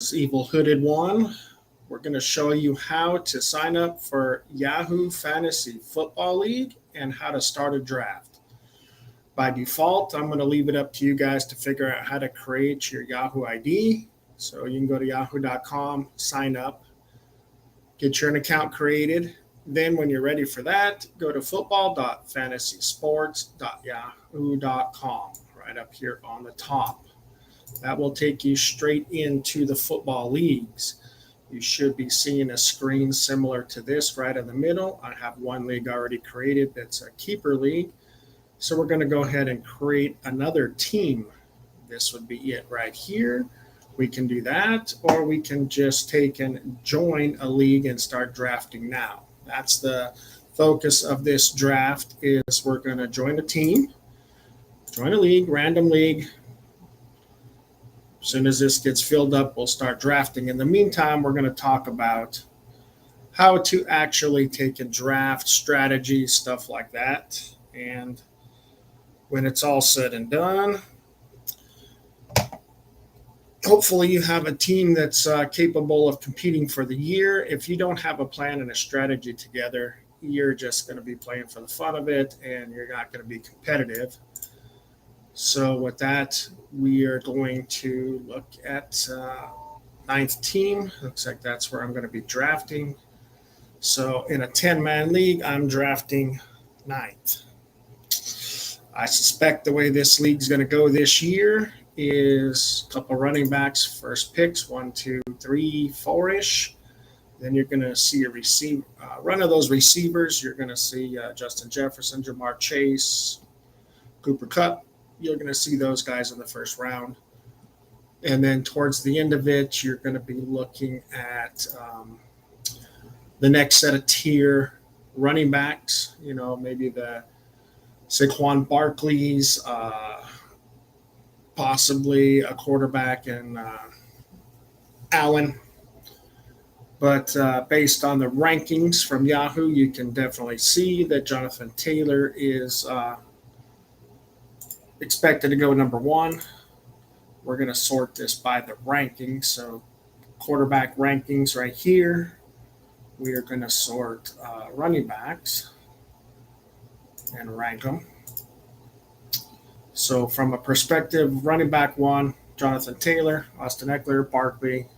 This Evil Hooded One. We're going to show you how to sign up for Yahoo Fantasy Football League and how to start a draft. By default, I'm going to leave it up to you guys to figure out how to create your Yahoo ID. So you can go to yahoo.com, sign up, get your account created. Then when you're ready for that, go to football.fantasysports.yahoo.com right up here on the top. That will take you straight into the football leagues. You should be seeing a screen similar to this right in the middle. I have one league already created that's a keeper league. So we're going to go ahead and create another team. This would be it right here. We can do that, or we can just take and join a league and start drafting now. That's the focus of this draft is we're going to join a team, join a league, random league. As soon as this gets filled up, we'll start drafting. In the meantime, we're going to talk about how to actually take a draft strategy, stuff like that. And when it's all said and done, hopefully you have a team that's capable of competing for the year. If you don't have a plan and a strategy together, you're just going to be playing for the fun of it, and you're not going to be competitive. So with that, we are going to look at ninth team. Looks like that's where I'm going to be drafting. So in a 10-man league, I'm drafting ninth. I suspect the way this league's going to go this year is a couple running backs, first picks, 1, 2, 3, 4-ish. Then you're going to see a run of those receivers. You're going to see Justin Jefferson, Jamar Chase, Cooper Kupp. You're going to see those guys in the first round. And then towards the end of it, you're going to be looking at the next set of tier running backs, maybe the Saquon Barkley's, possibly a quarterback in Allen. But based on the rankings from Yahoo, you can definitely see that Jonathan Taylor is expected to go number one. We're going to sort this by the rankings. So quarterback rankings right here. We are going to sort running backs and rank them. So from a perspective, running back one, Jonathan Taylor, Austin Eckler, Barkley,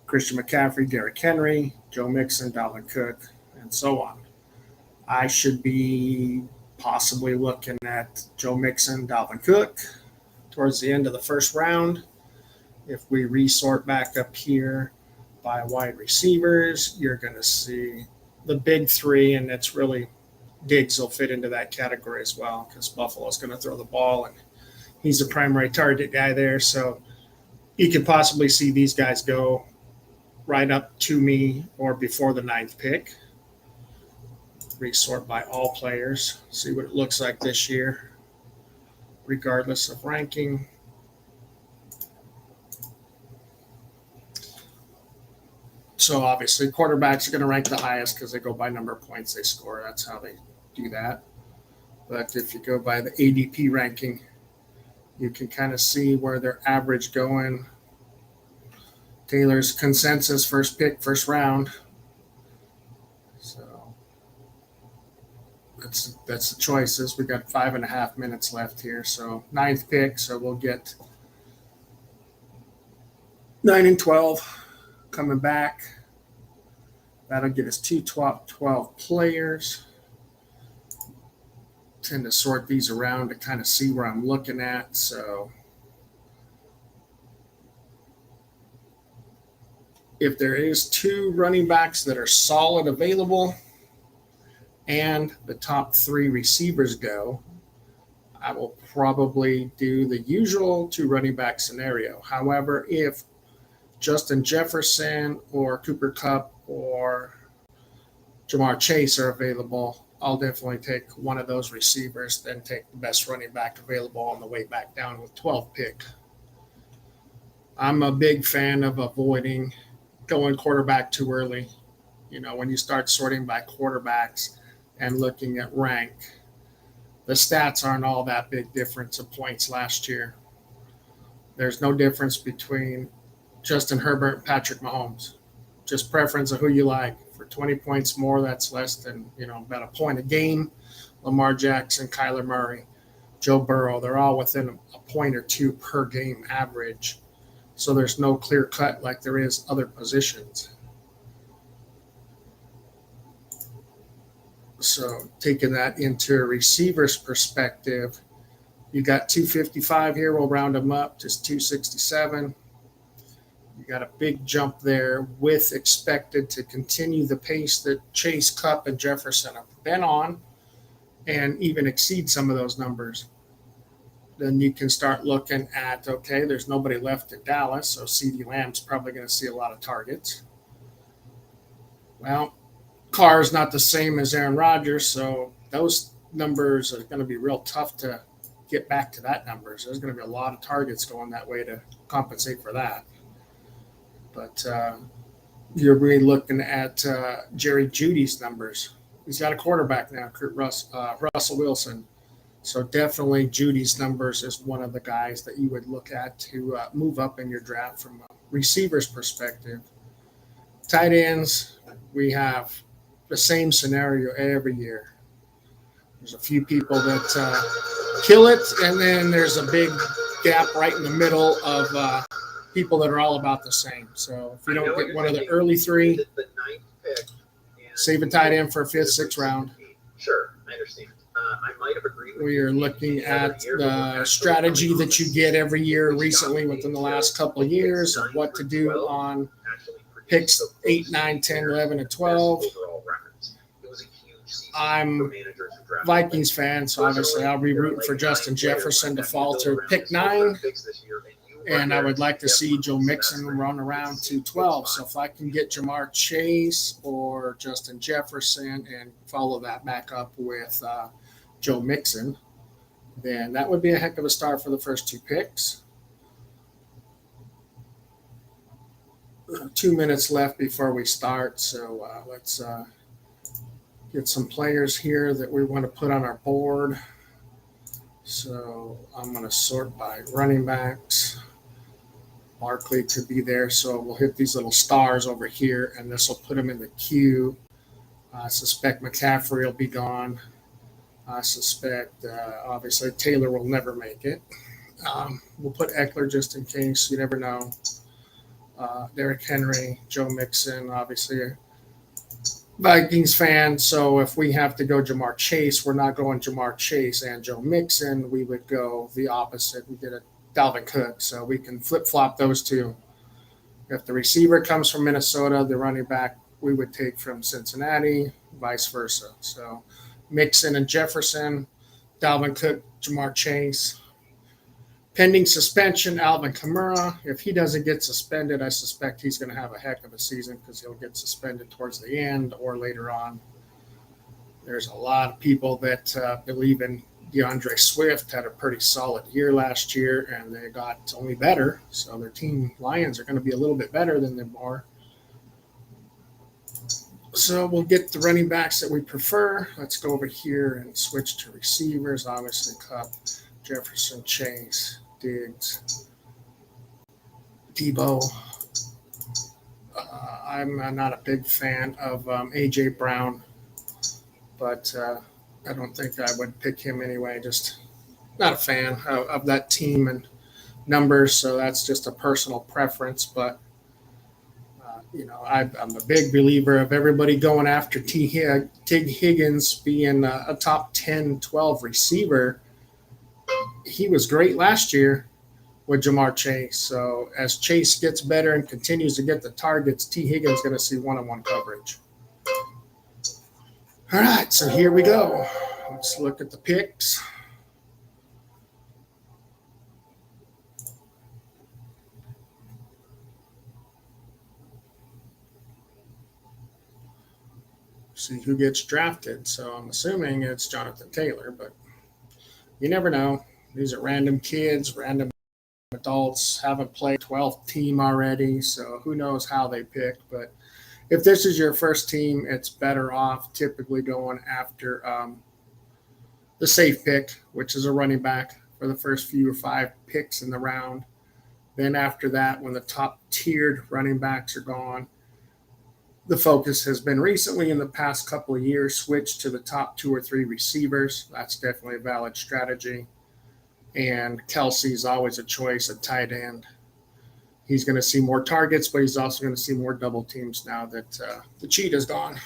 Christian McCaffrey, Derrick Henry, Joe Mixon, Dalvin Cook, and so on. I should be possibly looking at Joe Mixon, Dalvin Cook towards the end of the first round. If we resort back up here by wide receivers, you're going to see the big three, and it's really Diggs will fit into that category as well because Buffalo's going to throw the ball, and he's a primary target guy there. So you could possibly see these guys go right up to me or before the ninth pick. Resort by all players, see what it looks like this year, regardless of ranking. So obviously quarterbacks are going to rank the highest because they go by number of points they score. That's how they do that. But if you go by the ADP ranking, you can kind of see where their average going. Taylor's consensus first pick, first round. So that's the choices. We got 5.5 minutes left here. So ninth pick. So we'll get 9 and 12 coming back. That'll get us 12 players. Tend to sort these around to kind of see where I'm looking at. So if there is 2 running backs that are solid available and the top 3 receivers go, I will probably do the usual 2 running back scenario. However, if Justin Jefferson or Cooper Kupp or Jamar Chase are available, I'll definitely take one of those receivers, then take the best running back available on the way back down with 12 pick. I'm a big fan of avoiding going quarterback too early. When you start sorting by quarterbacks and looking at rank, the stats aren't all that big difference of points last year. There's no difference between Justin Herbert, Patrick Mahomes. Just preference of who you like. For 20 points more, that's less than, about a point a game. Lamar Jackson, Kyler Murray, Joe Burrow, they're all within a point or two per game average. So there's no clear cut like there is other positions. So taking that into a receiver's perspective, you got 255 here. We'll round them up, just 267. You got a big jump there with expected to continue the pace that Chase, Cup, and Jefferson have been on and even exceed some of those numbers. Then you can start looking at, okay, there's nobody left at Dallas, so CeeDee Lamb's probably going to see a lot of targets. Well, Carr is not the same as Aaron Rodgers, so those numbers are going to be real tough to get back to that number. So there's going to be a lot of targets going that way to compensate for that. But you're really looking at Jerry Jeudy's numbers. He's got a quarterback now, Russell Wilson. So definitely Jeudy's numbers is one of the guys that you would look at to move up in your draft from a receiver's perspective. Tight ends, we have the same scenario every year. There's a few people that kill it, and then there's a big gap right in the middle of people that are all about the same. So if you don't get one of the early three, save a tight end for a fifth, sixth round. Sure, I understand. I might have agreed with we are looking at the strategy that you get every year recently within the last couple of years of what to do on picks 8, 9, 10, 11, and 12. I'm Vikings fan, so obviously I'll be rooting for Justin Jefferson to fall to pick 9. And I would like to see Joe Mixon run around to 12. So if I can get Jamar Chase or Justin Jefferson and follow that back up with Joe Mixon, then that would be a heck of a start for the first 2 picks. 2 minutes left before we start. So let's get some players here that we want to put on our board. So I'm going to sort by running backs. Barkley could be there, so we'll hit these little stars over here, and this will put them in the queue. I suspect McCaffrey will be gone. I suspect, obviously, Taylor will never make it. We'll put Eckler just in case. You never know. Derrick Henry, Joe Mixon, obviously a Vikings fan. So if we have to go Jamar Chase, we're not going Jamar Chase and Joe Mixon. We would go the opposite. We get a Dalvin Cook, so we can flip-flop those two. If the receiver comes from Minnesota, the running back we would take from Cincinnati, vice versa. So Mixon and Jefferson, Dalvin Cook, Jamar Chase. Pending suspension, Alvin Kamara. If he doesn't get suspended, I suspect he's going to have a heck of a season because he'll get suspended towards the end or later on. There's a lot of people that believe in DeAndre Swift. Had a pretty solid year last year, and they got only better. So their team Lions are going to be a little bit better than they are. So we'll get the running backs that we prefer. Let's go over here and switch to receivers. Obviously, Cup, Jefferson, Chase, Diggs, Debo. I'm not a big fan of A.J. Brown, but I don't think I would pick him anyway. Just not a fan of that team and numbers, so that's just a personal preference. But, I'm a big believer of everybody going after T. Higgins being a top 10, 12 receiver. He was great last year with Jamar Chase. So as Chase gets better and continues to get the targets, T. Higgins is going to see one-on-one coverage. All right, so here we go. Let's look at the picks. See who gets drafted. So I'm assuming it's Jonathan Taylor, but you never know. These are random kids, random adults, haven't played 12th team already, so who knows how they pick. But if this is your first team, it's better off typically going after the safe pick, which is a running back for the first few or 5 picks in the round. Then after that, when the top tiered running backs are gone, the focus has been recently in the past couple of years switched to the top 2 or 3 receivers. That's definitely a valid strategy. And Kelsey's always a choice at tight end. He's going to see more targets, but he's also going to see more double teams now that the cheetah's gone.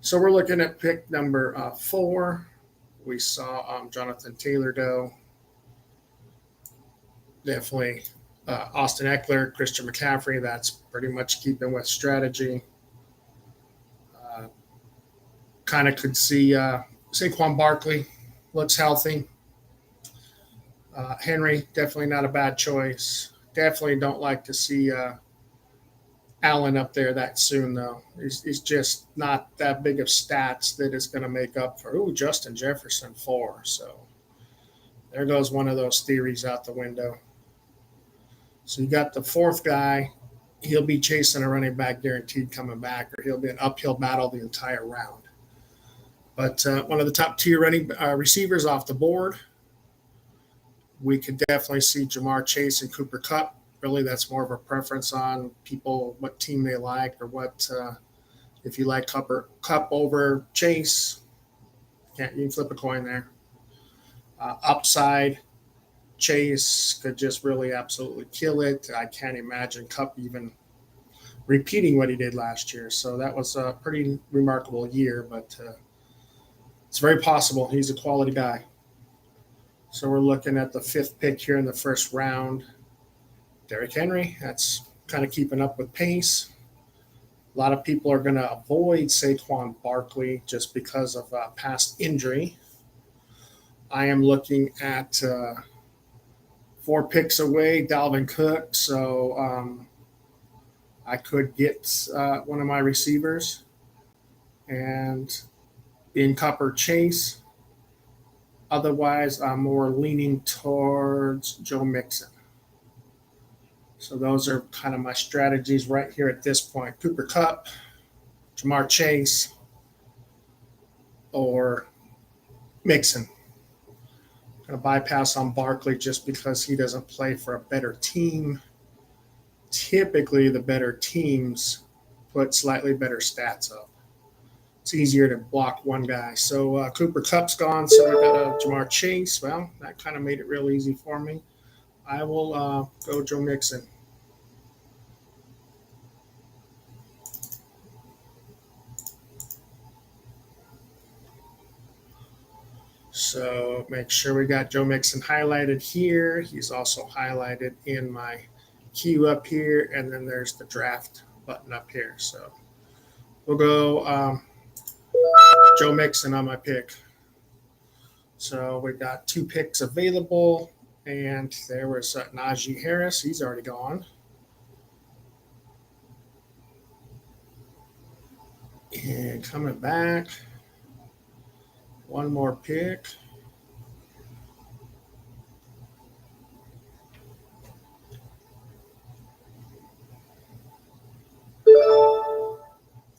So we're looking at pick number 4. We saw Jonathan Taylor go. Definitely Austin Eckler, Christian McCaffrey. That's pretty much keeping with strategy. Kind of could see Saquon Barkley looks healthy. Henry, definitely not a bad choice. Definitely don't like to see Allen up there that soon, though. He's just not that big of stats that is going to make up for, Justin Jefferson 4. So there goes one of those theories out the window. So you got the 4th guy. He'll be chasing a running back guaranteed coming back, or he'll be an uphill battle the entire round. But one of the top tier running receivers off the board, we could definitely see Jamar Chase and Cooper Kupp. Really, that's more of a preference on people, what team they like, or what if you like Kupp over Chase. You can flip a coin there. Upside, Chase could just really absolutely kill it. I can't imagine Kupp even repeating what he did last year. So that was a pretty remarkable year, but it's very possible. He's a quality guy. So we're looking at the 5th pick here in the first round. Derrick Henry, that's kind of keeping up with pace. A lot of people are going to avoid Saquon Barkley just because of past injury. I am looking at 4 picks away, Dalvin Cook. So I could get one of my receivers and in Kupp or Chase. Otherwise, I'm more leaning towards Joe Mixon. So those are kind of my strategies right here at this point. Cooper Kupp, Jamar Chase, or Mixon. Going to bypass on Barkley just because he doesn't play for a better team. Typically, the better teams put slightly better stats up. It's easier to block one guy. So Cooper Kupp's gone, so we got a Jamar Chase. Well, that kind of made it real easy for me. I will go Joe Mixon. So make sure we got Joe Mixon highlighted here. He's also highlighted in my queue up here, and then there's the draft button up here. So we'll go Joe Mixon on my pick. So we got 2 picks available, and there was Najee Harris. He's already gone. And coming back, one more pick.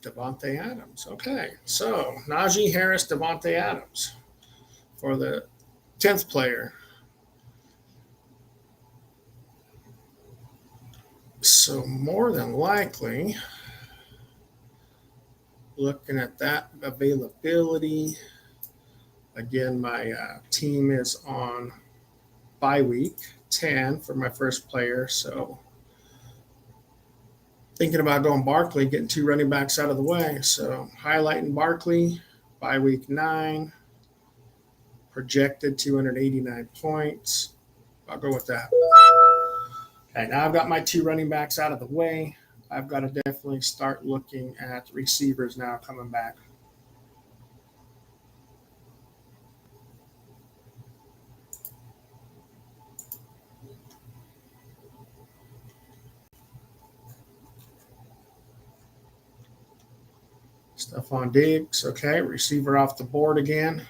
Devontae Adams. Okay, so Najee Harris, Devontae Adams for the 10th player. So more than likely, looking at that availability, again, my team is on bye week 10 for my first player. So thinking about going Barkley, getting 2 running backs out of the way. So highlighting Barkley, bye week 9, projected 289 points. I'll go with that. Okay, now I've got my 2 running backs out of the way. I've got to definitely start looking at receivers now coming back. Stephon Diggs, okay, receiver off the board again.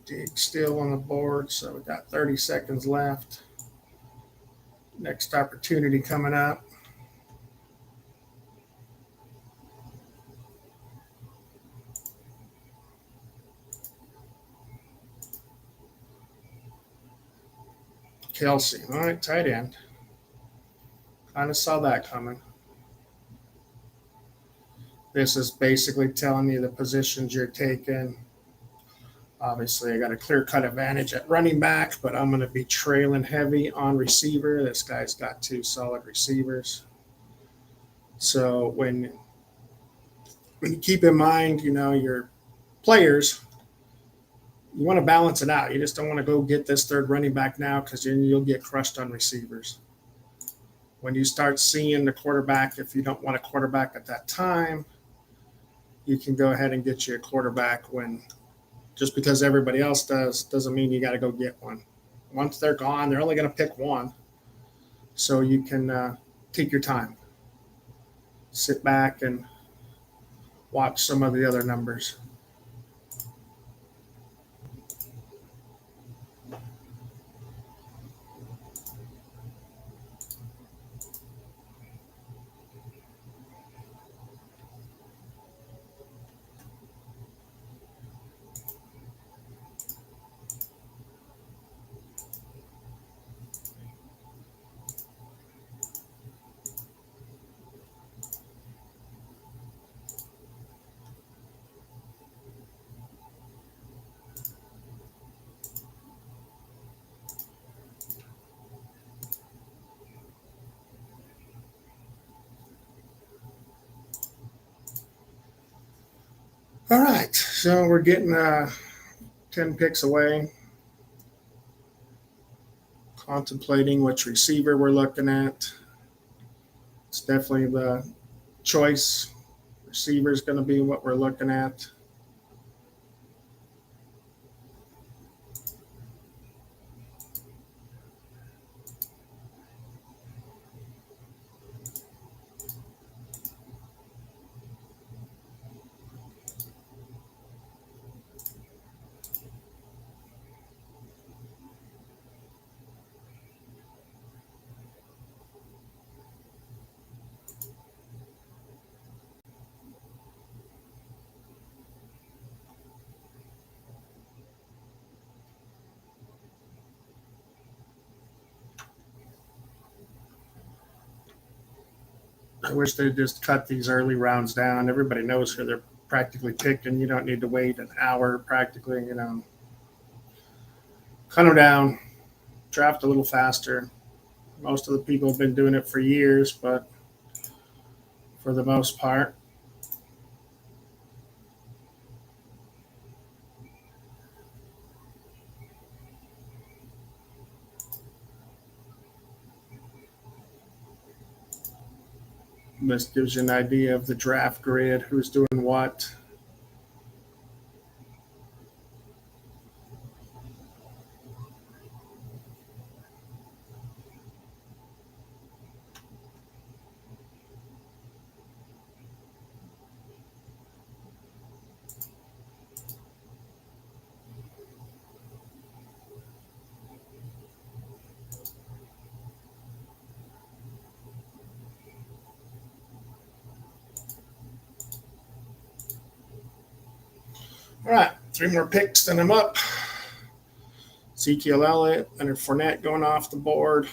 Diggs still on the board, so we got 30 seconds left. Next opportunity coming up. Kelsey. All right, tight end. Kind of saw that coming. This is basically telling you the positions you're taking. Obviously, I got a clear-cut advantage at running back, but I'm going to be trailing heavy on receiver. This guy's got 2 solid receivers. So when you keep in mind, your players, you want to balance it out. You just don't want to go get this third running back now because then you'll get crushed on receivers. When you start seeing the quarterback, if you don't want a quarterback at that time, you can go ahead and get you a quarterback when just because everybody else doesn't mean you got to go get one. Once they're gone, they're only going to pick one. So you can take your time. Sit back and watch some of the other numbers. All right, so we're getting 10 picks away. Contemplating which receiver we're looking at. It's definitely the choice. Receiver is going to be what we're looking at. I wish they'd just cut these early rounds down. Everybody knows who they're practically picking. You don't need to wait an hour practically, Cut them down. Draft a little faster. Most of the people have been doing it for years, but for the most part, this gives you an idea of the draft grid, who's doing what. All right, 3 more picks, then I'm up. Ezekiel Elliott, Leonard Fournette going off the board.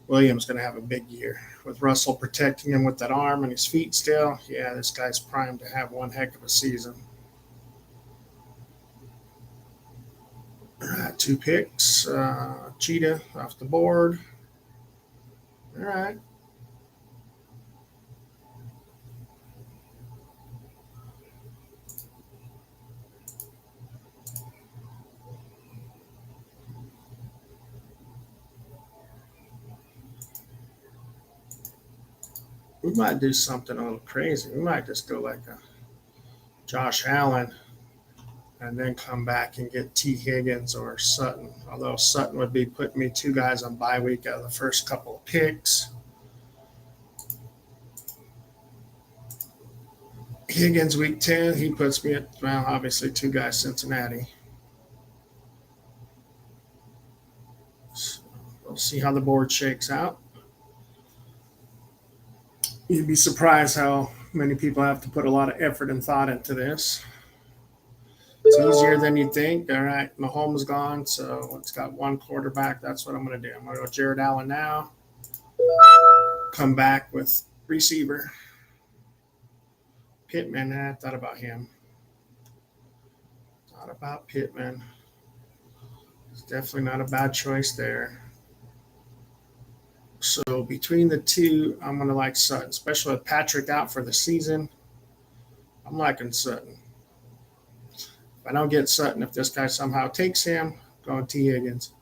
Williams going to have a big year with Russell protecting him with that arm and his feet still. Yeah, this guy's primed to have one heck of a season. All right, 2 picks. Cheetah off the board. All right. We might do something a little crazy. We might just go like a Josh Allen and then come back and get T. Higgins or Sutton. Although Sutton would be putting me 2 guys on bye week out of the first couple of picks. Higgins week 10, he puts me at, well, obviously 2 guys Cincinnati. So we'll see. See how the board shakes out. You'd be surprised how many people have to put a lot of effort and thought into this. It's easier than you think. All right, Mahomes gone, so it's got one quarterback. That's what I'm going to do. I'm going to go Jared Allen now. Come back with receiver. Pittman, I thought about him. Thought about Pittman. It's definitely not a bad choice there. So between the two, I'm going to like Sutton, especially with Patrick out for the season. I'm liking Sutton. If I don't get Sutton, if this guy somehow takes him, going T. Higgins.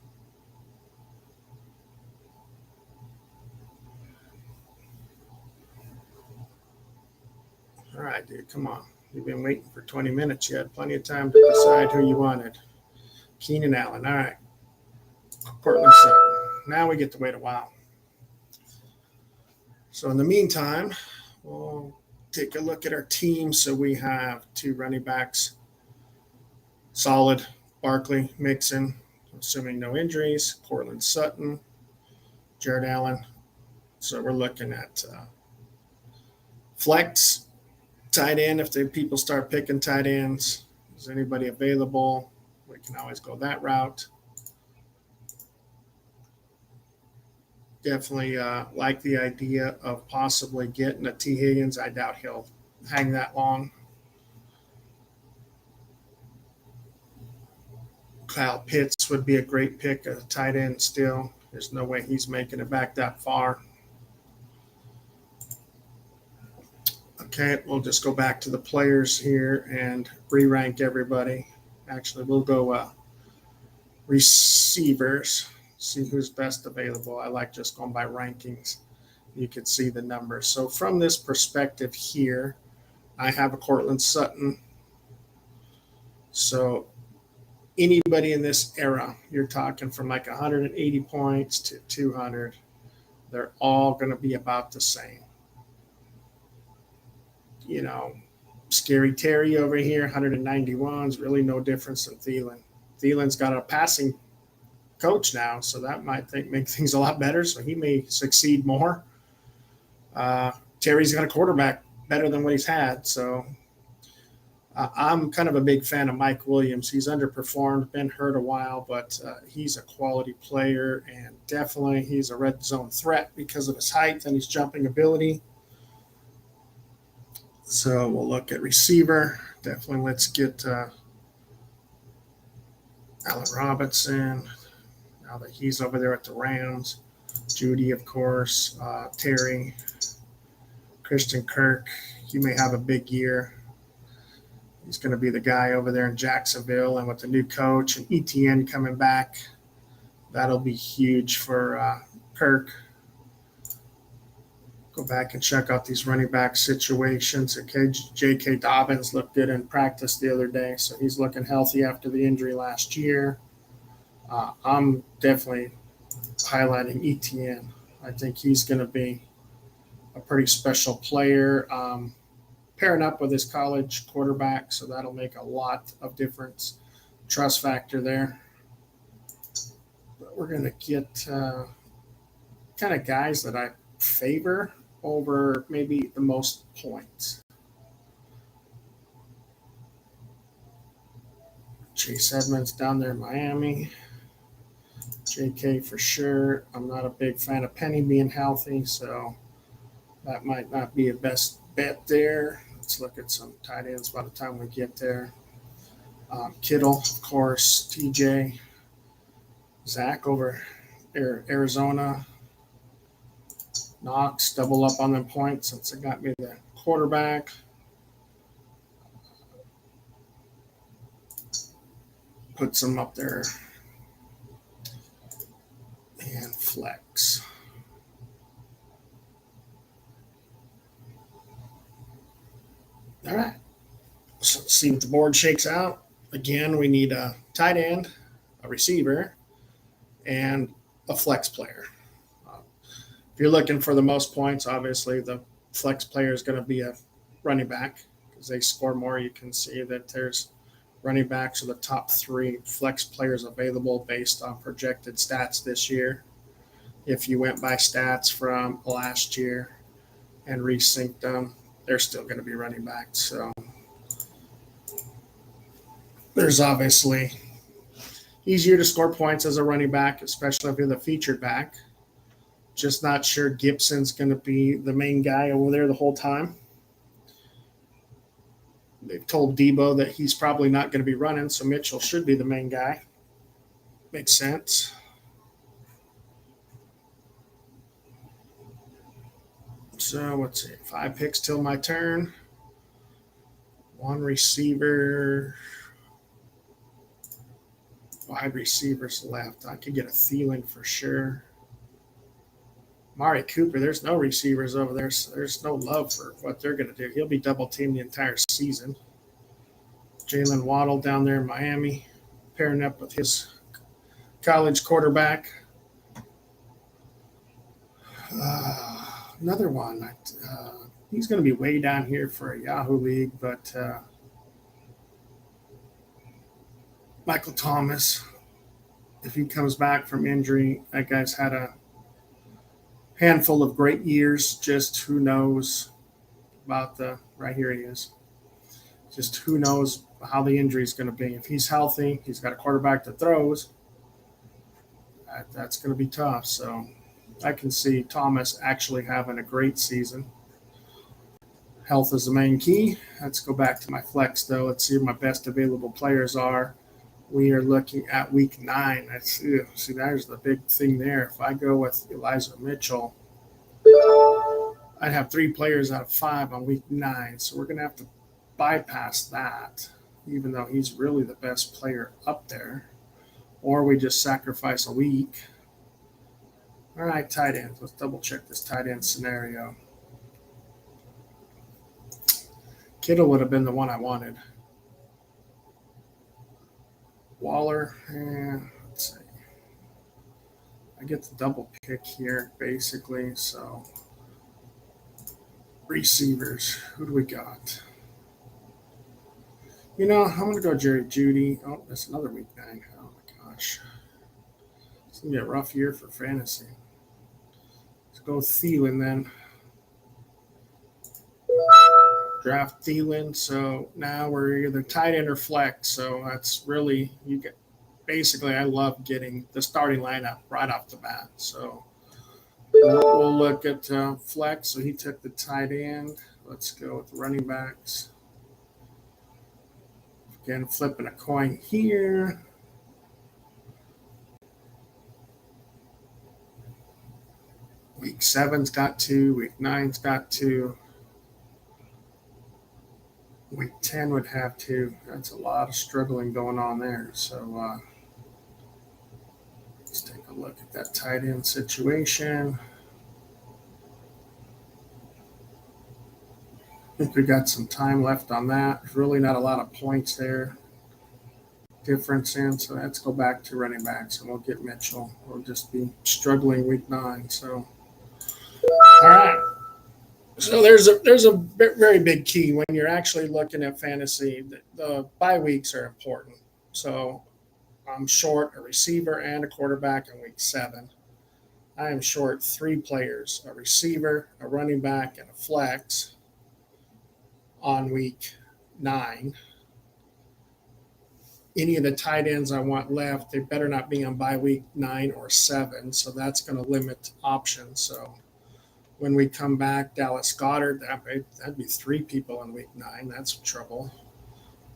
All right, dude, come on. You've been waiting for 20 minutes. You had plenty of time to decide who you wanted. Keenan Allen. All right. Cortland Sutton. Now we get to wait a while. So in the meantime, we'll take a look at our team. So we have two running backs. Solid. Barkley, Mixon, assuming no injuries. Cortland Sutton, Jared Allen. So we're looking at flex, tight end. If the people start picking tight ends, is anybody available? We can always go that route. Definitely like the idea of possibly getting a T. Higgins. I doubt he'll hang that long. Kyle Pitts would be a great pick, a tight end still. There's no way he's making it back that far. Okay, we'll just go back to the players here and re-rank everybody. Actually, we'll go receivers, see who's best available. I like just going by rankings. You can see the numbers. So from this perspective here, I have a Cortland Sutton. So anybody in this era, you're talking from like 180 points to 200, they're all going to be about the same. You know, Scary Terry over here, 191 is really no difference than Thielen. Thielen's got a passing coach now, so that might make things a lot better, so he may succeed more. Terry's got a quarterback better than what he's had, so I'm kind of a big fan of Mike Williams. He's underperformed, been hurt a while, but he's a quality player, and definitely he's a red zone threat because of his height and his jumping ability. So we'll look at receiver. Definitely let's get Allen Robinson, now that he's over there at the Rams. Judy, of course, Terry, Christian Kirk. He may have a big year. He's going to be the guy over there in Jacksonville, and with the new coach and ETN coming back, that'll be huge for Kirk. Go back and check out these running back situations. Okay, J.K. Dobbins looked good in practice the other day, so he's looking healthy after the injury last year. I'm definitely highlighting ETN. I think he's going to be a pretty special player. Pairing up with his college quarterback, so that'll make a lot of difference. Trust factor there. But we're going to get kind of guys that I favor over maybe the most points. Chase Edmonds down there in Miami. JK for sure. I'm not a big fan of Penny being healthy, so that might not be a best bet there. Let's look at some tight ends by the time we get there. Kittle, of course, TJ, Zach over Arizona. Knox, double up on them points since it got me the quarterback. Put some up there. And flex. All right. So let's see what the board shakes out. Again, we need a tight end, a receiver, and a flex player. If you're looking for the most points, obviously the flex player is going to be a running back because they score more. You can see that there's running backs are the top three flex players available based on projected stats this year. If you went by stats from last year and resynced them, they're still going to be running backs. So there's obviously easier to score points as a running back, especially if you're the featured back. Just not sure Gibson's going to be the main guy over there the whole time. They've told Debo that he's probably not going to be running, so Mitchell should be the main guy. Makes sense. So let's see, 5 picks till my turn. 1 receiver. 5 receivers left. I could get a Thielen for sure. Mari Cooper, there's no receivers over there, so there's no love for what they're going to do. He'll be double teamed the entire season. Jalen Waddle down there in Miami, pairing up with his college quarterback. Another one. He's going to be way down here for a Yahoo league, but Michael Thomas, if he comes back from injury, that guy's had a handful of great years. Just who knows about right here he is. Just who knows how the injury is going to be. If he's healthy, he's got a quarterback that throws. That's going to be tough. So I can see Thomas actually having a great season. Health is the main key. Let's go back to my flex, though. Let's see who my best available players are. We are looking at week 9. See, there's the big thing there. If I go with Elijah Mitchell, I'd have 3 players out of 5 on week 9. So we're going to have to bypass that, even though he's really the best player up there. Or we just sacrifice a week. All right, tight ends. Let's double check this tight end scenario. Kittle would have been the one I wanted. Waller, let's see. I get the double pick here, basically. So, receivers. Who do we got? I'm going to go Jerry Jeudy. Oh, that's another week 9. Oh, my gosh. It's going to be a rough year for fantasy. Let's go Thielen then. Draft Thielen. So now we're either tight end or flex. So that's really, basically, I love getting the starting lineup right off the bat. So we'll look at flex. So he took the tight end. Let's go with running backs. Again, flipping a coin here. Week 7's got 2. Week 9's got 2. Week 10 would have 2. That's a lot of struggling going on there. So let's take a look at that tight end situation. I think we got some time left on that. There's really not a lot of points there. Difference in. So let's go back to running backs and we'll get Mitchell. We'll just be struggling week 9. So, all right. So there's a very big key when you're actually looking at fantasy. The bye weeks are important. So I'm short a receiver and a quarterback in week 7. I am short 3 players, a receiver, a running back, and a flex on week 9. Any of the tight ends I want left, they better not be on bye week 9 or 7. So that's going to limit options. So when we come back, Dallas Goedert, that'd be 3 people in week 9. That's trouble.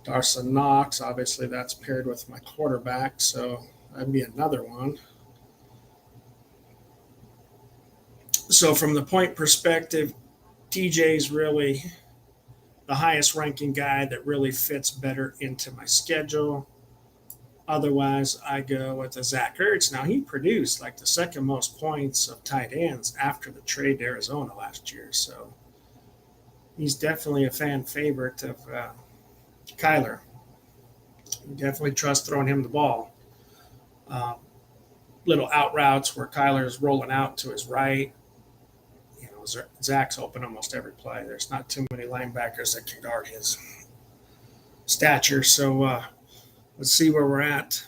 Dawson Knox, obviously that's paired with my quarterback, so that'd be another one. So from the point perspective, TJ's really the highest ranking guy that really fits better into my schedule. Otherwise, I go with the Zach Ertz. Now, he produced like the second most points of tight ends after the trade to Arizona last year. So he's definitely a fan favorite of Kyler. You definitely trust throwing him the ball. Little out routes where Kyler is rolling out to his right. Zach's open almost every play. There's not too many linebackers that can guard his stature. So let's see where we're at.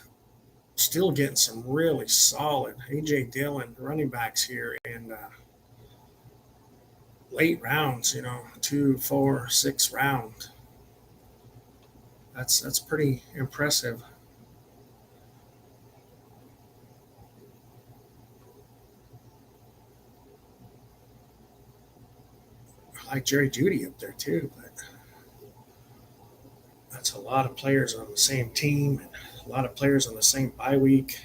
still getting some really solid A.J. Dillon running backs here in late rounds, 2, 4, 6 round. That's pretty impressive. I like Jerry Jeudy up there too, but that's a lot of players on the same team and a lot of players on the same bye week.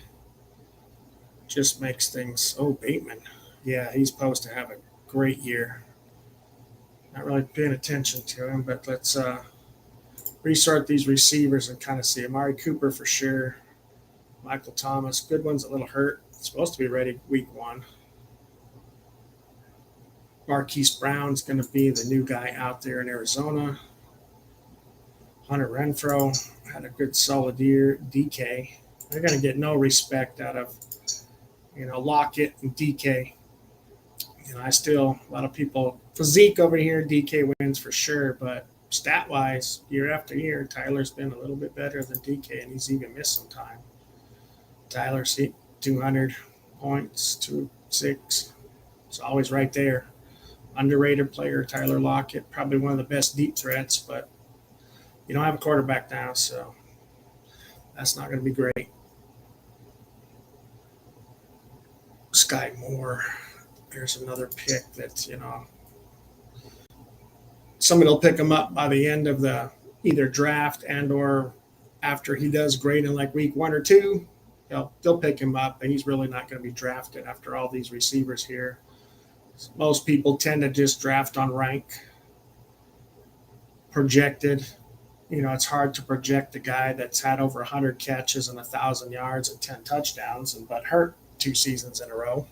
Just makes things. Oh, Bateman. Yeah, he's supposed to have a great year. Not really paying attention to him, but let's restart these receivers and kind of see. Amari Cooper for sure. Michael Thomas. Good one's a little hurt. Supposed to be ready week 1. Marquise Brown's going to be the new guy out there in Arizona. Hunter Renfro had a good solid year. DK. They're going to get no respect out of, Lockett and DK. A lot of people, physique over here, DK wins for sure, but stat wise, year after year, Tyler's been a little bit better than DK, and he's even missed some time. Tyler's 200 points, 206. It's always right there. Underrated player, Tyler Lockett, probably one of the best deep threats, but you don't have a quarterback now, so that's not going to be great. Sky Moore. There's another pick that, somebody will pick him up by the end of the either draft and or after he does great in like week 1 or 2. They'll pick him up, but he's really not going to be drafted after all these receivers here. Most people tend to just draft on rank, projected. It's hard to project a guy that's had over 100 catches and 1,000 yards and 10 touchdowns, but hurt 2 seasons in a row.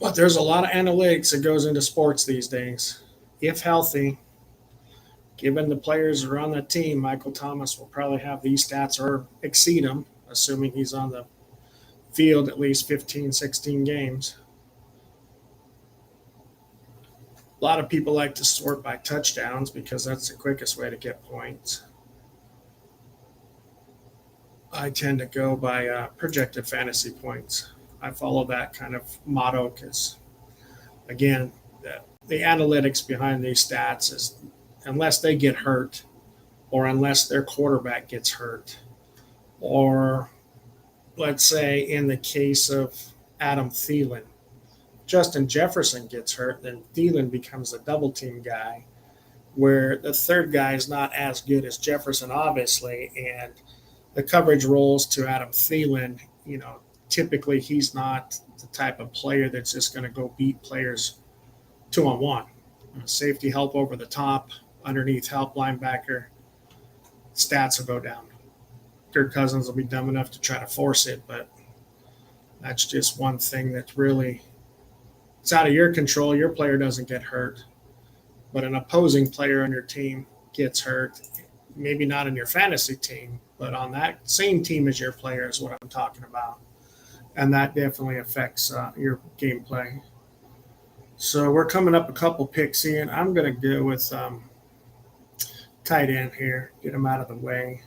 But there's a lot of analytics that goes into sports these days. If healthy, given the players that are on that team, Michael Thomas will probably have these stats or exceed them, assuming he's on the field at least 15, 16 games. A lot of people like to sort by touchdowns because that's the quickest way to get points. I tend to go by projected fantasy points. I follow that kind of motto because, again, the analytics behind these stats is unless they get hurt or unless their quarterback gets hurt, or let's say in the case of Adam Thielen, Justin Jefferson gets hurt, then Thielen becomes a double team guy where the third guy is not as good as Jefferson, obviously, and the coverage rolls to Adam Thielen. Typically he's not the type of player that's just going to go beat players 2-on-1. Safety help over the top, underneath help linebacker, stats will go down. Kirk Cousins will be dumb enough to try to force it, but that's just one thing that really, it's out of your control. Your player doesn't get hurt, but an opposing player on your team gets hurt. Maybe not in your fantasy team, but on that same team as your player is what I'm talking about. And that definitely affects your gameplay. So we're coming up a couple picks in. I'm going to go with tight end here, get him out of the way,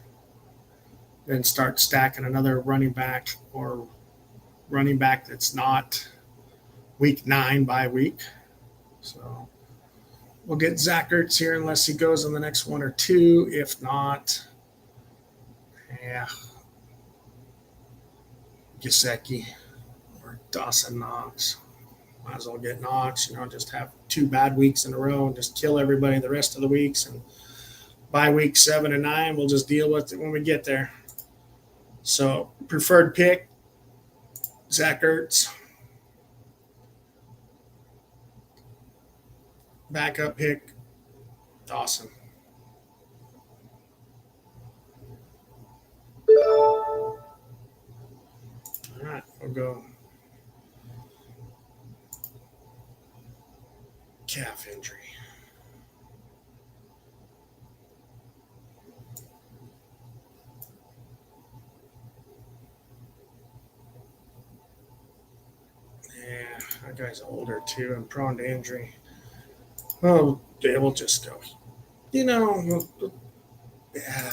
then start stacking another running back or running back that's not week 9 by week. So we'll get Zach Ertz here unless he goes in the next 1 or 2. If not, Gesicki or Dawson Knox. Might as well get Knox, just have 2 bad weeks in a row and just kill everybody the rest of the weeks. And by week 7 and 9, we'll just deal with it when we get there. So preferred pick, Zach Ertz. Backup pick, Dawson. All right, we'll go calf injury. Yeah, that guy's older too and prone to injury. Oh, yeah, we'll just go. Yeah.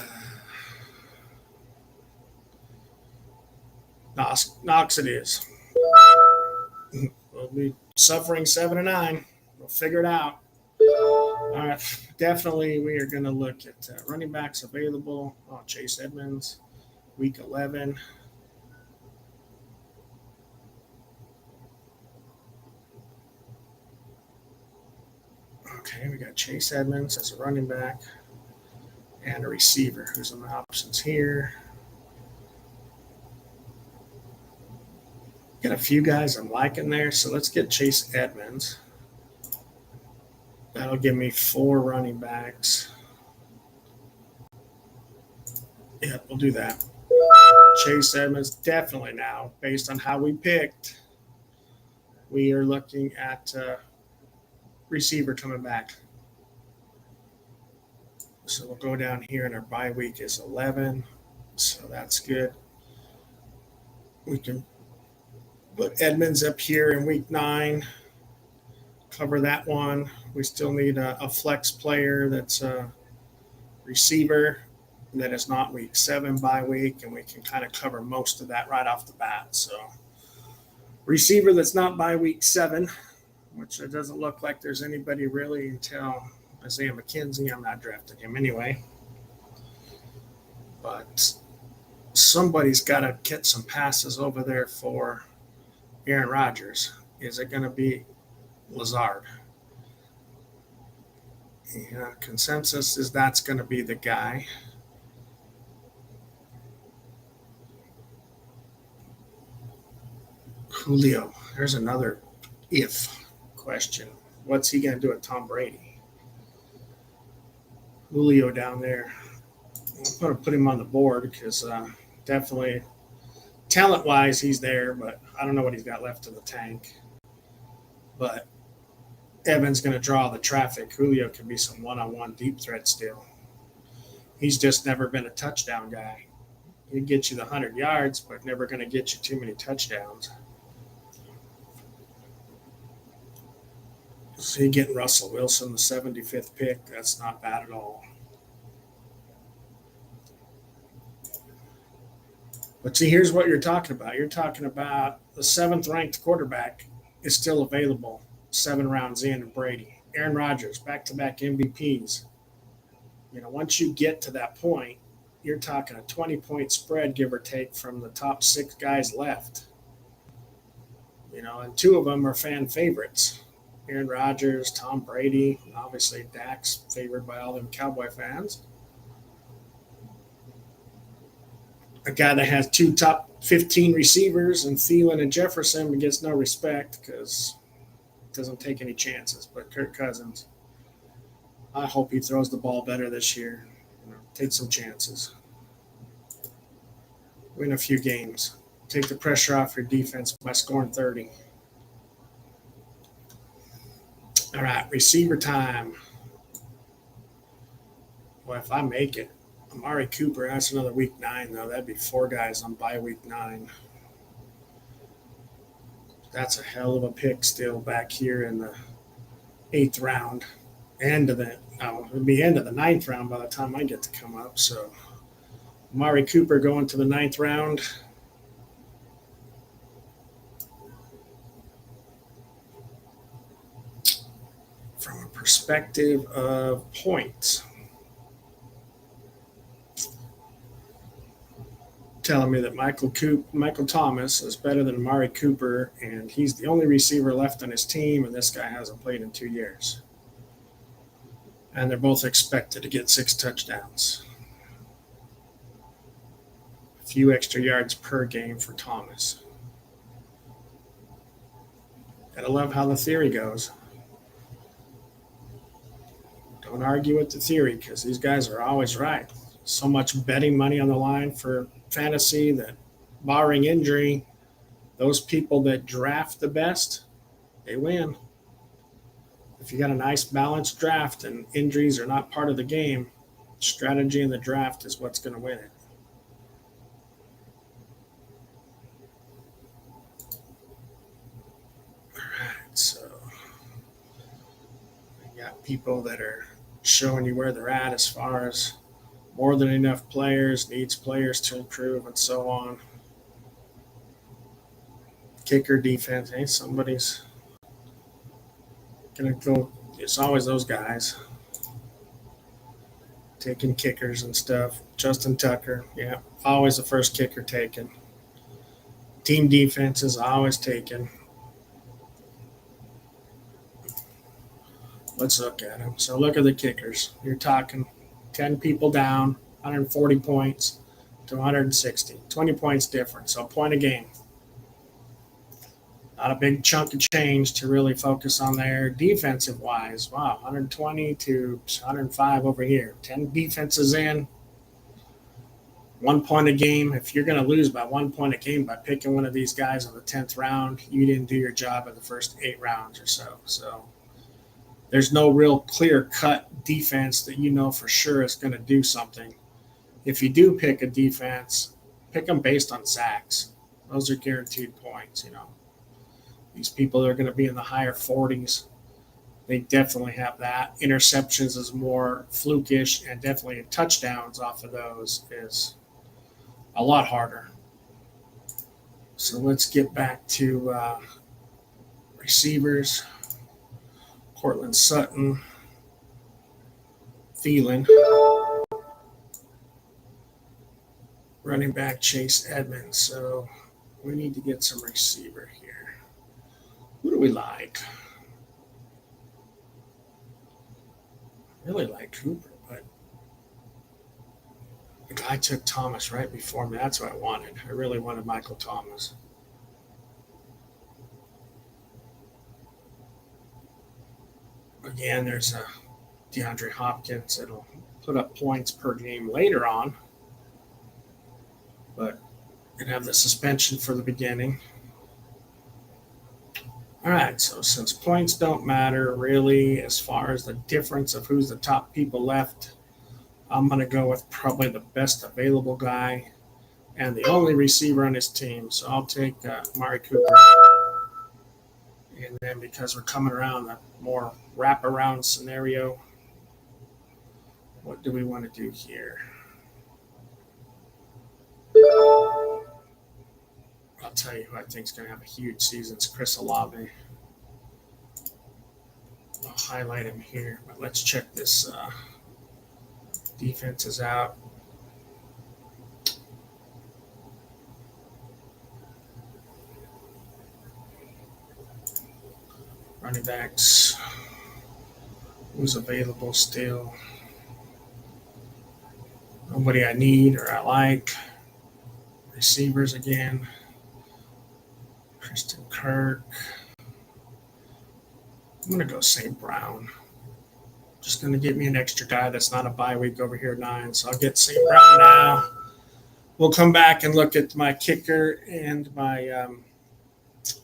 Knox it is. We'll be suffering 7-9. We'll figure it out. All right, definitely we are going to look at running backs available. Oh, Chase Edmonds, week 11. Okay, we got Chase Edmonds as a running back and a receiver. Who's in the options here? Got a few guys I'm liking there, so let's get Chase Edmonds. That'll give me 4 running backs. Yep, we'll do that. Chase Edmonds, definitely now, based on how we picked, we are looking at receiver coming back. So we'll go down here, and our bye week is 11, so that's good. We can put Edmonds up here in week 9, cover that one. We still need a flex player that's a receiver that is not week 7 bye week, and we can kind of cover most of that right off the bat. So receiver that's not by week 7, which it doesn't look like there's anybody really until Isaiah McKenzie. I'm not drafting him anyway. But somebody's got to get some passes over there for Aaron Rodgers. Is it going to be Lazard? Yeah, consensus is that's going to be the guy. Julio, there's another if question. What's he going to do with Tom Brady? Julio down there. I'm going to put him on the board because definitely talent-wise he's there, but I don't know what he's got left in the tank. But Evan's going to draw the traffic. Julio could be some one-on-one deep threat still. He's just never been a touchdown guy. He'd get you the 100 yards, but never going to get you too many touchdowns. So you get Russell Wilson, the 75th pick. That's not bad at all. But see, here's what you're talking about. You're talking about the 7th-ranked quarterback is still available 7 rounds in, and Brady. Aaron Rodgers, back-to-back MVPs. Once you get to that point, you're talking a 20-point spread, give or take, from the top 6 guys left. And 2 of them are fan favorites. Aaron Rodgers, Tom Brady, obviously Dak's favored by all them Cowboy fans. A guy that has 2 top 15 receivers and Thielen and Jefferson gets no respect because it doesn't take any chances. But Kirk Cousins, I hope he throws the ball better this year. Take some chances. Win a few games. Take the pressure off your defense by scoring 30. All right, receiver time. Well, if I make it, Amari Cooper, that's another week 9, though. That'd be 4 guys on bye week 9. That's a hell of a pick still back here in the 8th round. It'll be end of the 9th round by the time I get to come up. So Amari Cooper going to the 9th round. From a perspective of points, telling me that Michael Thomas is better than Amari Cooper, and he's the only receiver left on his team, and this guy hasn't played in 2 years. And they're both expected to get 6 touchdowns. A few extra yards per game for Thomas. Gotta love how the theory goes. Don't argue with the theory because these guys are always right. So much betting money on the line for fantasy that, barring injury, those people that draft the best, they win. If you got a nice balanced draft and injuries are not part of the game, strategy in the draft is what's going to win it. All right, so we got people that are showing you where they're at as far as more than enough players, needs players to improve, and so on. kicker, defense. Hey, somebody's gonna go. It's always those guys taking kickers and stuff. Justin Tucker, yeah, always the first kicker taken. Team defense is always taken. Let's look at them. So look at the kickers. You're talking 10 people down, 140 points to 160. 20 points difference. So a point a game. Not a big chunk of change to really focus on there. Defensive wise, wow, 120 to 105 over here. 10 defenses in. 1 point a game. If you're going to lose by 1 point a game by picking one of these guys in the 10th round, you didn't do your job in the first 8 rounds or so. So there's no real clear-cut defense that you know for sure is going to do something. If you do pick a defense, pick them based on sacks. Those are guaranteed points, you know. These people are going to be in the higher 40s. They definitely have that. Interceptions is more flukish, and definitely touchdowns off of those is a lot harder. So let's get back to receivers. Cortland Sutton, Thielen, running back Chase Edmonds. So we need to get some receiver here. Who do we like? I really like Cooper, but the guy took Thomas right before me. That's what I wanted. I really wanted Michael Thomas. Again, there's a DeAndre Hopkins. It'll put up points per game later on, but it have the suspension for the beginning. All right, so since points don't matter really as far as the difference of who's the top people left, I'm going to go with probably the best available guy and the only receiver on his team. So I'll take Amari Cooper. And then because we're coming around a more wraparound scenario, what do we want to do here? I'll tell you who I think is going to have a huge season. It's Chris Olave. I'll highlight him here, but let's check this. Defense is out. Running backs. Who's available still? Nobody I need or I like. Receivers again. Christian Kirk. I'm going to go St. Brown. Just going to get me an extra guy that's not a bye week over here at 9. So I'll get St. Brown now. We'll come back and look at my kicker and my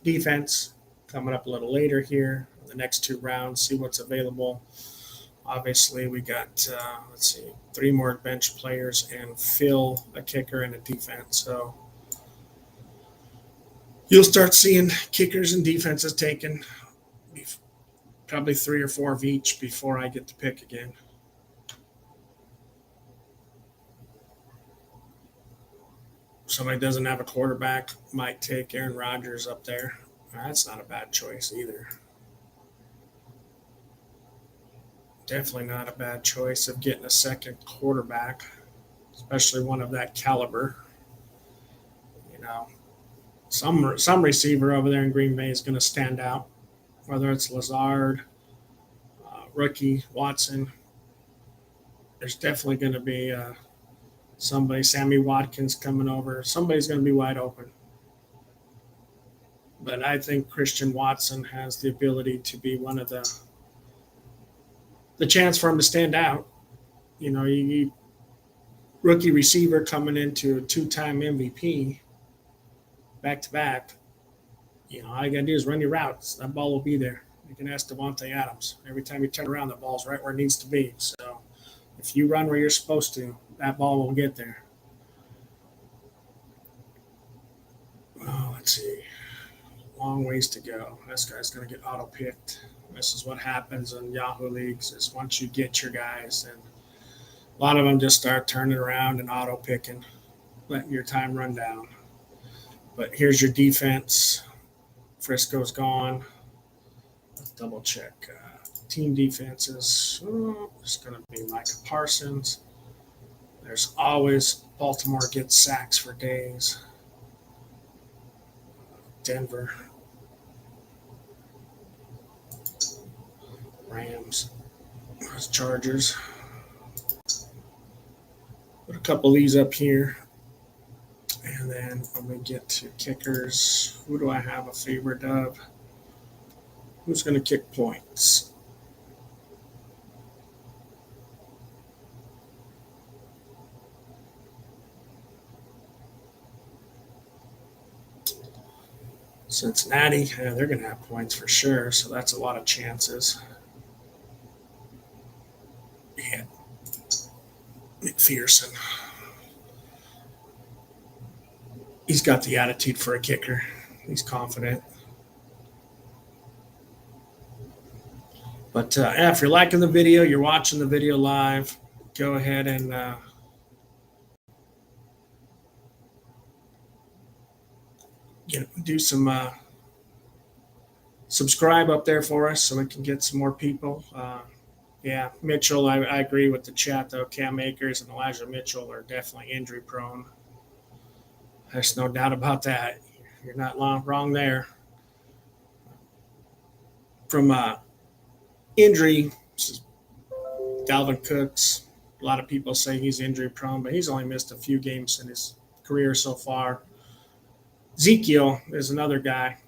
defense coming up a little later here. The next 2 rounds, see what's available. Obviously, we got, 3 more bench players and Phil, a kicker and a defense. So you'll start seeing kickers and defenses taken, probably 3 or 4 of each before I get to pick again. If somebody doesn't have a quarterback, might take Aaron Rodgers up there. That's not a bad choice either. Definitely not a bad choice of getting a second quarterback, especially one of that caliber. You know, some receiver over there in Green Bay is going to stand out, whether it's Lazard, rookie, Watson. There's definitely going to be somebody, Sammy Watkins coming over. Somebody's going to be wide open. But I think Christian Watson has the ability to be one of the chance for him to stand out. You know, you rookie receiver coming into a 2-time MVP back-to-back. You know, all you got to do is run your routes. That ball will be there. You can ask Devontae Adams. Every time you turn around, the ball's right where it needs to be. So if you run where you're supposed to, that ball will get there. Oh, let's see. Long ways to go. This guy's going to get auto-picked. This is what happens in Yahoo leagues is once you get your guys, and a lot of them just start turning around and auto-picking, letting your time run down. But here's your defense. Frisco's gone. Let's double check. Team defenses. It's going to be Micah Parsons. There's always Baltimore gets sacks for days. Denver. Rams. There's Chargers. Put a couple of these up here. And then when we get to kickers, who do I have a favorite of? Who's going to kick points? Cincinnati, yeah, they're going to have points for sure, so that's a lot of chances. Yeah. McPherson. He's got the attitude for a kicker. He's confident. But if you're liking the video, you're watching the video live, go ahead and do some subscribe up there for us so we can get some more people. Yeah, Mitchell, I agree with the chat, though. Cam Akers and Elijah Mitchell are definitely injury prone. There's no doubt about that. You're not wrong there. From injury, Dalvin Cooks, a lot of people say he's injury prone, but he's only missed a few games in his career so far. Ezekiel is another guy.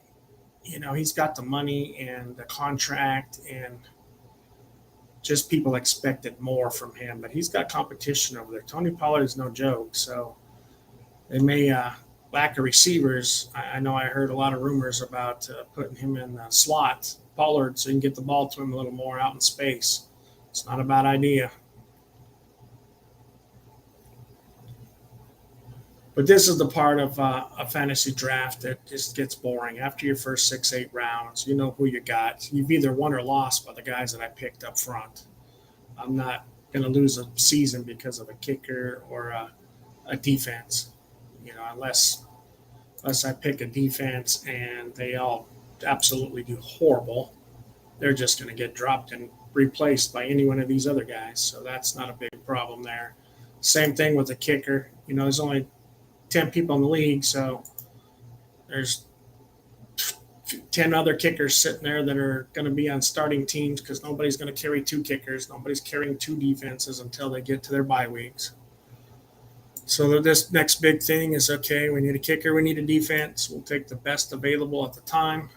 He's got the money and the contract, and just people expected more from him, but he's got competition over there. Tony Pollard is no joke, so they may lack of receivers. I know I heard a lot of rumors about putting him in the slot, Pollard, so you can get the ball to him a little more out in space. It's not a bad idea. But this is the part of a fantasy draft that just gets boring. After your first 6-8 rounds, you know who you got. You've either won or lost by the guys that I picked up front. I'm not going to lose a season because of a kicker or a defense, unless I pick a defense and they all absolutely do horrible. They're just going to get dropped and replaced by any one of these other guys. So that's not a big problem there. Same thing with the kicker. There's only 10 people in the league, so there's 10 other kickers sitting there that are going to be on starting teams because nobody's going to carry 2 kickers. Nobody's carrying 2 defenses until they get to their bye weeks. So this next big thing is, okay, we need a kicker, we need a defense. We'll take the best available at the time.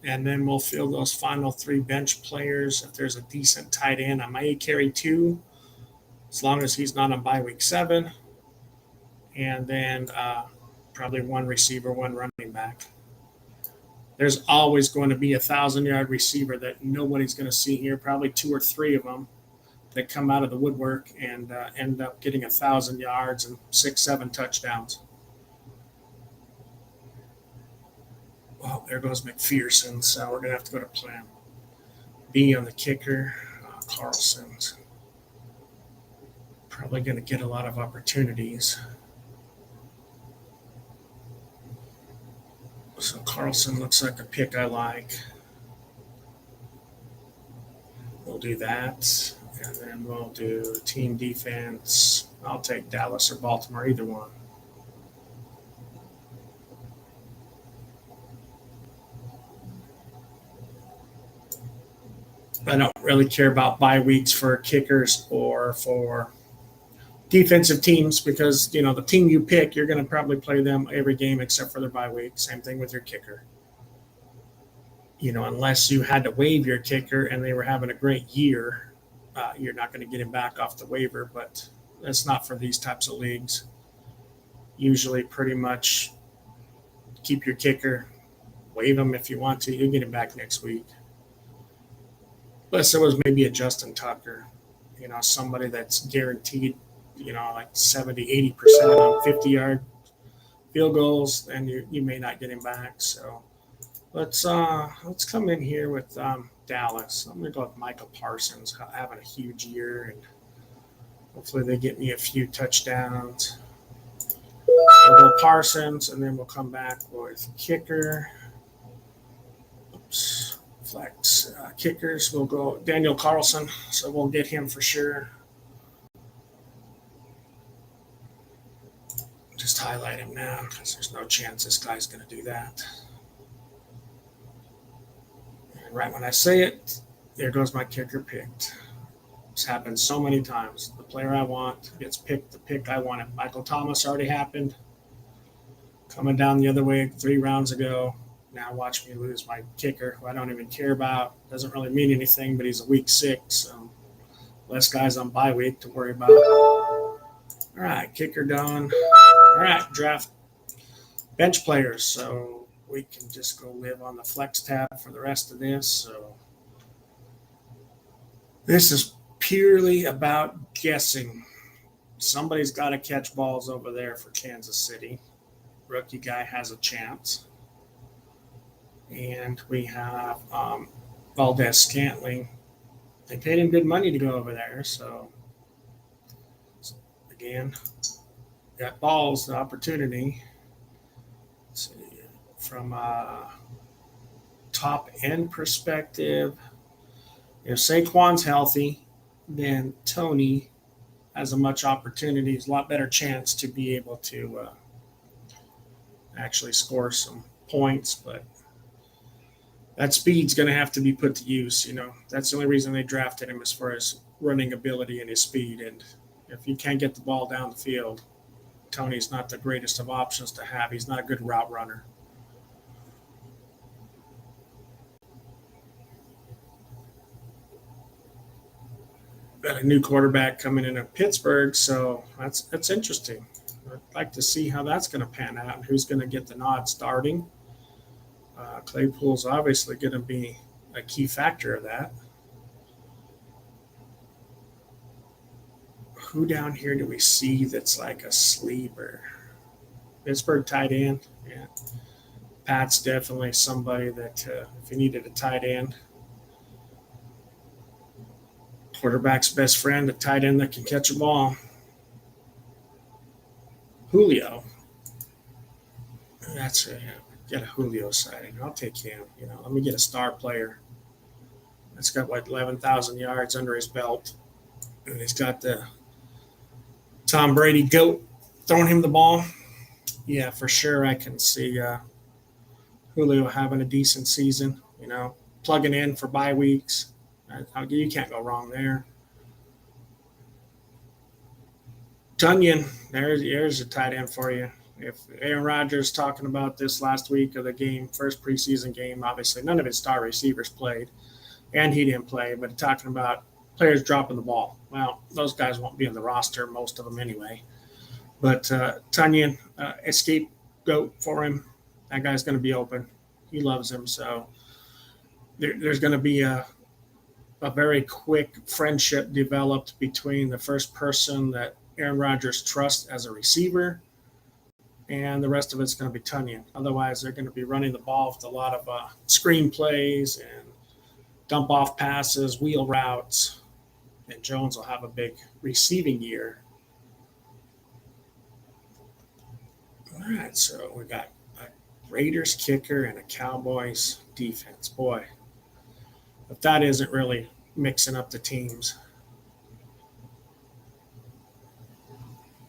And then we'll fill those final 3 bench players. If there's a decent tight end, I might carry 2, as long as he's not on bye week 7. And then probably 1 receiver, 1 running back. There's always going to be a 1,000-yard receiver that nobody's going to see here, probably 2 or 3 of them that come out of the woodwork and end up getting 1,000 yards and 6-7 touchdowns. Well, there goes McPherson, so we're going to have to go to plan B on the kicker. Carlson's probably going to get a lot of opportunities. So Carlson looks like a pick I like. We'll do that. And then we'll do team defense. I'll take Dallas or Baltimore, either one. I don't really care about bye weeks for kickers or for defensive teams because, the team you pick, you're going to probably play them every game except for their bye week. Same thing with your kicker. Unless you had to waive your kicker and they were having a great year, you're not going to get him back off the waiver, but that's not for these types of leagues. Usually pretty much keep your kicker, waive him if you want to. You'll get him back next week. Unless it was maybe a Justin Tucker, somebody that's guaranteed, like 70, 80% on 50-yard field goals, and you may not get him back. So let's come in here with Dallas. I'm going to go with Michael Parsons having a huge year, and hopefully they get me a few touchdowns. We'll go Parsons, and then we'll come back with kicker. Oops. Flex kickers. We'll go Daniel Carlson, so we'll get him for sure. Just highlight him now because there's no chance this guy's going to do that. And right when I say it, there goes my kicker picked. It's happened so many times. The player I want gets picked, the pick I wanted. Michael Thomas already happened. Coming down the other way 3 rounds ago. Now watch me lose my kicker, who I don't even care about. Doesn't really mean anything, but he's a week 6, so less guys on bye week to worry about. All right, kicker done. All right, draft bench players. So we can just go live on the flex tab for the rest of this. So this is purely about guessing. Somebody's got to catch balls over there for Kansas City. Rookie guy has a chance. And we have Valdez Scantling. They paid him good money to go over there. So again, got balls, the opportunity. Let's see, from a top end perspective, if Saquon's healthy, then Tony has a much opportunity, a lot better chance to be able to actually score some points. But that speed's going to have to be put to use. You know, that's the only reason they drafted him, as far as running ability and his speed. And if you can't get the ball down the field, Tony's not the greatest of options to have. He's not a good route runner. Got a new quarterback coming in at Pittsburgh, so that's interesting. I'd like to see how that's going to pan out and who's going to get the nod starting. Claypool's obviously going to be a key factor of that. Who down here do we see that's like a sleeper? Pittsburgh tight end. Yeah. Pat's definitely somebody that if you needed a tight end. Quarterback's best friend, a tight end that can catch a ball. Julio. That's a get a Julio sighting. I'll take him. You know, let me get a star player. That's got 11,000 yards under his belt, and he's got the Tom Brady goat throwing him the ball. Yeah, for sure. I can see Julio having a decent season. You know, plugging in for bye weeks. You can't go wrong there. Tunyon, there's a tight end for you. If Aaron Rodgers talking about this last week of the game, first preseason game, obviously none of his star receivers played, and he didn't play, but talking about players dropping the ball. Well, those guys won't be on the roster, most of them anyway. But Tunyon, escape goat for him. That guy's going to be open. He loves him. So there's going to be a very quick friendship developed between the first person that Aaron Rodgers trusts as a receiver, and the rest of it's going to be Tunyon. Otherwise, they're going to be running the ball with a lot of screen plays and dump off passes, wheel routes, and Jones will have a big receiving year. All right, so we got a Raiders kicker and a Cowboys defense. Boy, if that isn't really mixing up the teams.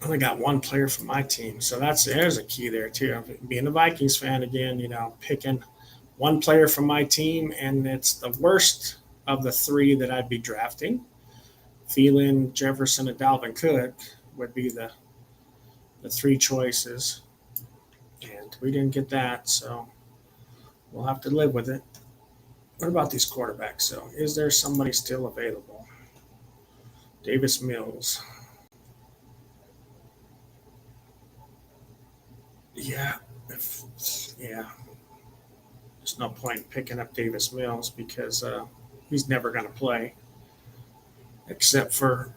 I only got one player from my team, so there's a key there too. Being a Vikings fan again, you know, picking one player from my team, and it's the worst of the 3 that I'd be drafting. Thielen, Jefferson, and Dalvin Cook would be the 3 choices, and we didn't get that, so we'll have to live with it. What about these quarterbacks? So, is there somebody still available? Davis Mills. Yeah. There's no point in picking up Davis Mills because he's never going to play except for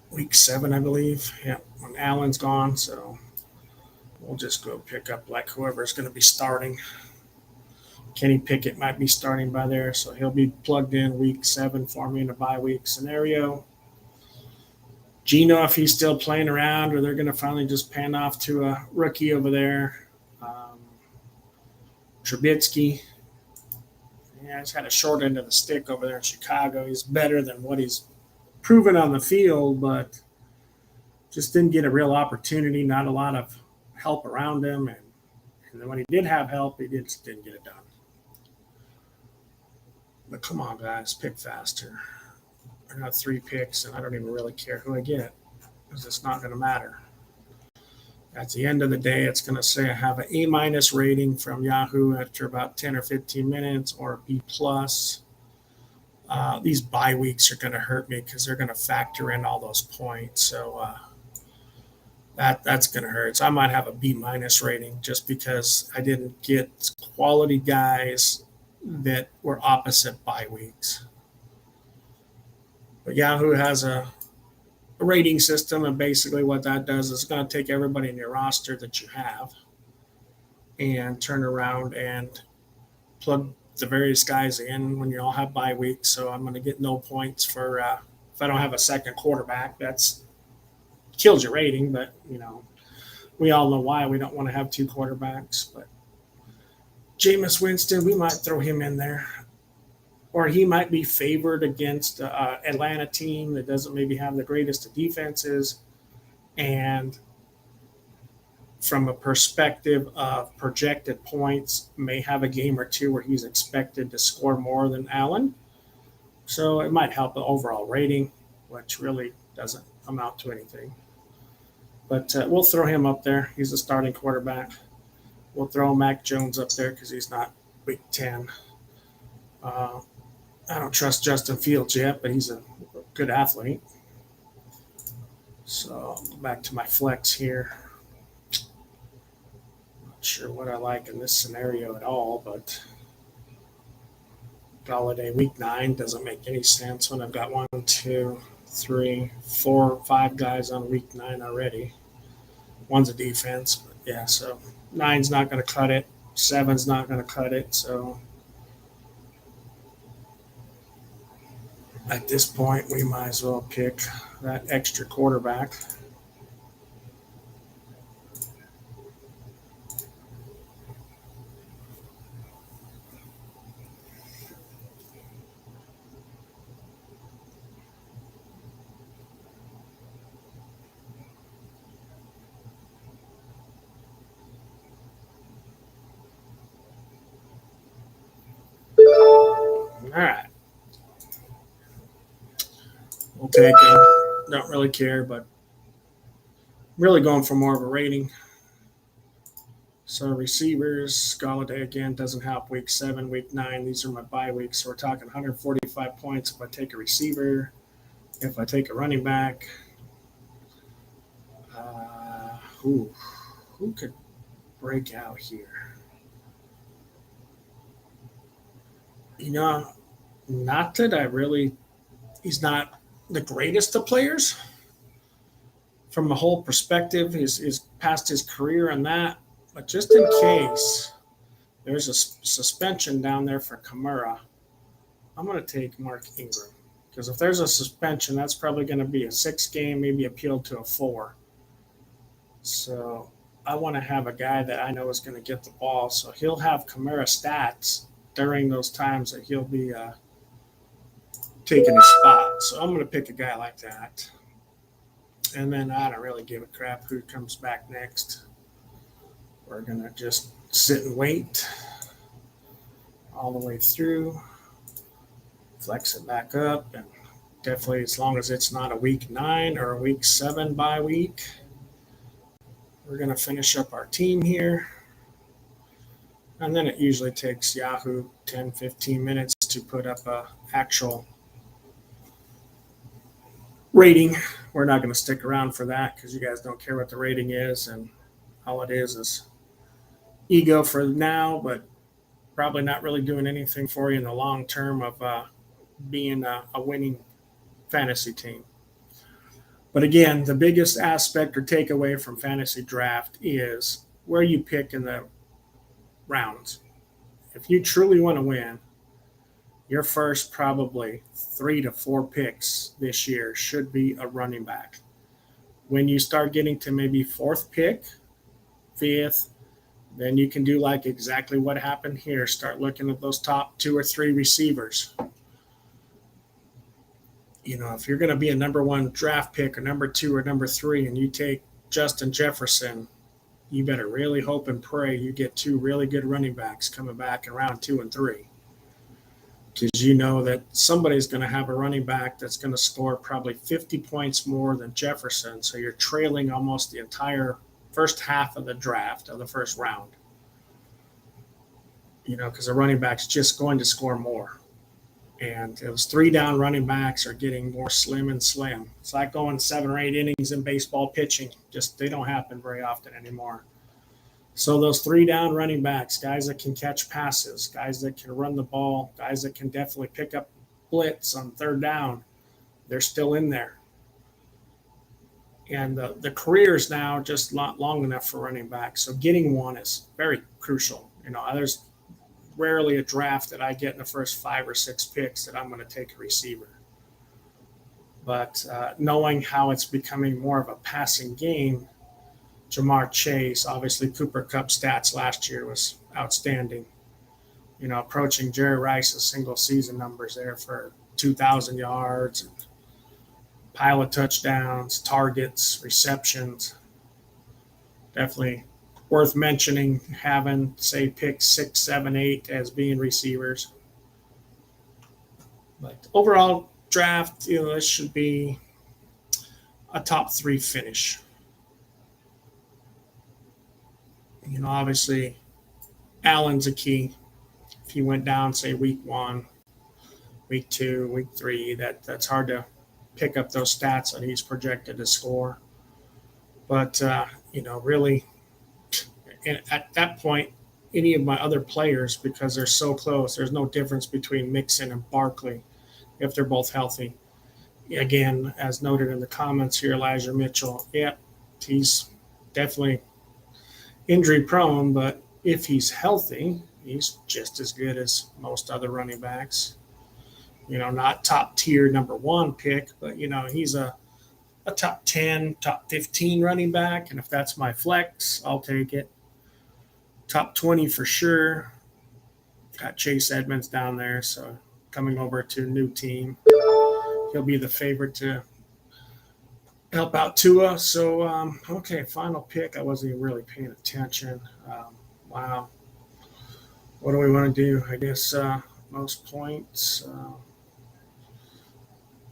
week 7, I believe. Yeah, when Allen's gone. So we'll just go pick up like whoever's going to be starting. Kenny Pickett might be starting by there, so he'll be plugged in week 7 for me in a bye week scenario. Gino, if he's still playing around, or they're going to finally just pan off to a rookie over there. Trubisky, yeah, he's had a short end of the stick over there in Chicago. He's better than what he's proven on the field, but just didn't get a real opportunity. Not a lot of help around him, and then when he did have help, he just didn't get it done. But come on, guys, pick faster. I got 3 picks, and I don't even really care who I get because it's not going to matter. At the end of the day, it's going to say I have an A- rating from Yahoo after about 10 or 15 minutes, or a B+. These bye weeks are going to hurt me because they're going to factor in all those points. So that's going to hurt. So I might have a B- rating just because I didn't get quality guys that were opposite bye weeks. But Yahoo has a rating system, and basically what that does is it's going to take everybody in your roster that you have and turn around and plug the various guys in when you all have bye weeks. So I'm going to get no points for if I don't have a second quarterback. That's kills your rating, but we all know why we don't want to have 2 quarterbacks. But Jameis Winston, we might throw him in there. Or he might be favored against an Atlanta team that doesn't maybe have the greatest of defenses. And from a perspective of projected points, may have a game or 2 where he's expected to score more than Allen. So it might help the overall rating, which really doesn't amount to anything. But we'll throw him up there. He's a starting quarterback. We'll throw Mac Jones up there because he's not week 10. I don't trust Justin Fields yet, but he's a good athlete. So I'll go back to my flex here. Not sure what I like in this scenario at all, but Galladay week 9 doesn't make any sense when I've got 1, 2, 3, 4, 5 guys on week 9 already. One's a defense, but yeah, so 9's not going to cut it. 7's not going to cut it, so at this point, we might as well pick that extra quarterback. All right. We'll take him. Don't really care, but really going for more of a rating. So receivers, Galladay again doesn't help week 7, week 9. These are my bye weeks. So we're talking 145 points if I take a receiver. If I take a running back, who could break out here? Not that I really – he's not the greatest of players from a whole perspective. He's past his career on that. But just in case there's a suspension down there for Kamara, I'm going to take Mark Ingram. Because if there's a suspension, that's probably going to be a 6 game, maybe appealed to a 4. So I want to have a guy that I know is going to get the ball. So he'll have Kamara stats during those times that he'll be taking his spot. So I'm going to pick a guy like that. And then I don't really give a crap who comes back next. We're going to just sit and wait all the way through. Flex it back up. And definitely as long as it's not a week 9 or a week 7 bye week. We're going to finish up our team here. And then it usually takes Yahoo 10, 15 minutes to put up a actual rating. We're not going to stick around for that because you guys don't care what the rating is. And all it is ego for now, but probably not really doing anything for you in the long term of being a winning fantasy team. But again, the biggest aspect or takeaway from fantasy draft is where you pick in the rounds. If you truly want to win, your first probably 3 to 4 picks this year should be a running back. When you start getting to maybe fourth pick, fifth, then you can do like exactly what happened here. Start looking at those top 2 or 3 receivers. If you're going to be a number 1 draft pick or number 2 or number 3 and you take Justin Jefferson, you better really hope and pray you get 2 really good running backs coming back in round 2 and 3. Because you know that somebody's going to have a running back that's going to score probably 50 points more than Jefferson. So you're trailing almost the entire first half of the draft of the first round. Because the running back's just going to score more. And those 3-down running backs are getting more slim and slim. It's like going 7 or 8 innings in baseball pitching. Just they don't happen very often anymore. So those 3-down running backs, guys that can catch passes, guys that can run the ball, guys that can definitely pick up blitz on 3rd down, they're still in there. And the career is now just not long enough for running backs. So getting one is very crucial. There's rarely a draft that I get in the first 5 or 6 picks that I'm going to take a receiver. But knowing how it's becoming more of a passing game, Jamar Chase, obviously Cooper Kupp stats last year was outstanding. Approaching Jerry Rice's single season numbers there for 2,000 yards, and pile of touchdowns, targets, receptions. Definitely worth mentioning having, say, pick 6, 7, 8 as being receivers. But overall draft, this should be a top 3 finish. Obviously, Allen's a key. If he went down, say, week 1, week 2, week 3, that's hard to pick up those stats that he's projected to score. But, really, at that point, any of my other players, because they're so close, there's no difference between Mixon and Barkley if they're both healthy. Again, as noted in the comments here, Elijah Mitchell, he's definitely injury prone, but if he's healthy, he's just as good as most other running backs. Not top tier number 1 pick, but he's a top 10, top 15 running back, and if that's my flex, I'll take it. Top 20 for sure. Got Chase Edmonds down there, so coming over to a new team, he'll be the favorite to help out Tua. So, okay, final pick. I wasn't even really paying attention. Wow. What do we want to do? I guess most points.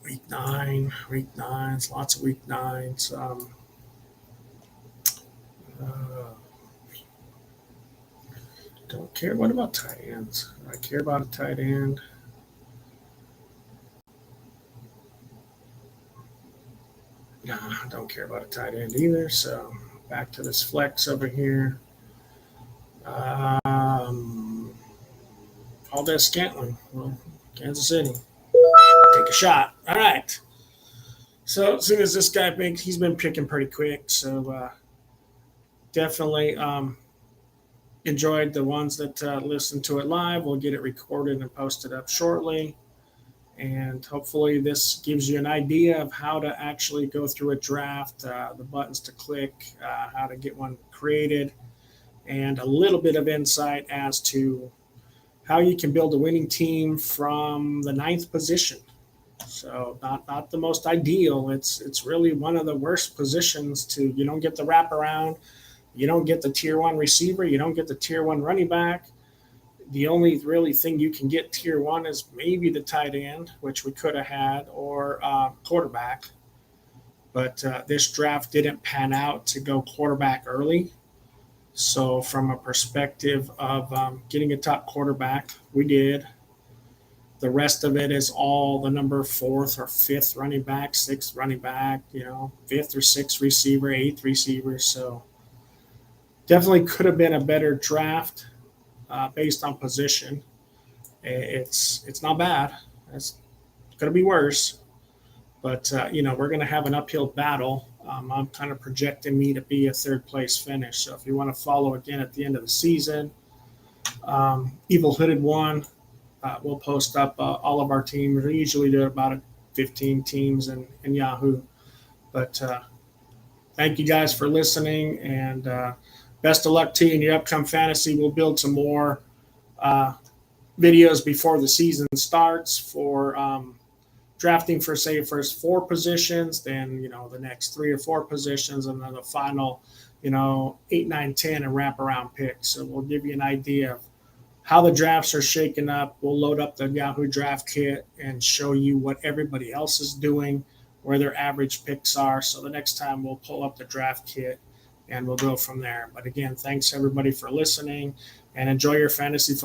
Week 9s, lots of week 9s. Don't care. What about tight ends? Do I care about a tight end? No, I don't care about a tight end either. So back to this flex over here. Valdez Scantling. Well, Kansas City. Take a shot. All right. So as soon as this guy picks, he's been picking pretty quick. So definitely enjoyed the ones that listened to it live. We'll get it recorded and posted up shortly. And hopefully this gives you an idea of how to actually go through a draft, the buttons to click, how to get one created, and a little bit of insight as to how you can build a winning team from the 9th position. So not the most ideal. It's really one of the worst positions to, you don't get the wraparound. You don't get the tier 1 receiver. You don't get the tier 1 running back. The only really thing you can get tier 1 is maybe the tight end, which we could have had, or quarterback. But this draft didn't pan out to go quarterback early. So from a perspective of getting a top quarterback, we did. The rest of it is all the number 4th or 5th running back, 6th running back, 5th or 6th receiver, 8th receiver. So definitely could have been a better draft based on position. It's not bad. It's going to be worse. But, we're going to have an uphill battle. I'm kind of projecting me to be a 3rd place finish. So if you want to follow again at the end of the season, Evil Hooded One, we'll post up all of our teams. We usually do about 15 teams in Yahoo. But thank you guys for listening, and best of luck to you in your upcoming fantasy. We'll build some more videos before the season starts for drafting for, say, first 4 positions, then the next 3 or 4 positions, and then the final 8, 9, 10 and wraparound picks. So we'll give you an idea of how the drafts are shaking up. We'll load up the Yahoo draft kit and show you what everybody else is doing, where their average picks are. So the next time we'll pull up the draft kit and we'll go from there. But again, thanks everybody for listening, and enjoy your fantasy football.